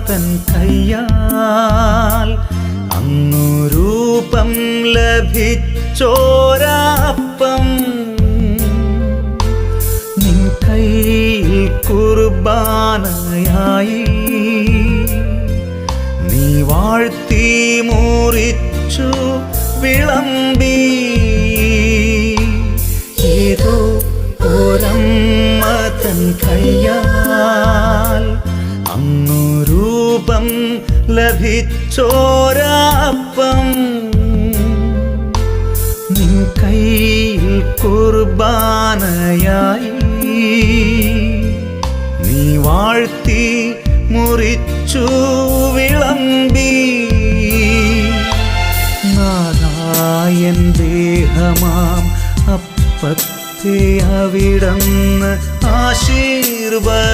തൻ കയ്യാൽ അങ്ങു രൂപം ലഭിച്ചോരപ്പം നിൻ കയ്യിൽ കുർബാനയായി നീ വാഴ്ത്തി മുറിച്ചു വിളമ്പി ഏതോ ഒരമ്മ തൻ കയ്യാൽ അങ്ങു രൂപം ലഭിച്ചോരപ്പം നിൻ കയ്യിൽ കുർബാനയായി നീ വാഴ്ത്തി മുറിച്ചു വിളമ്പി നാഥായൻ ദേഹമാം അപ്പത്തെ അവിടന്ന് ആശീർവദിച്ചു.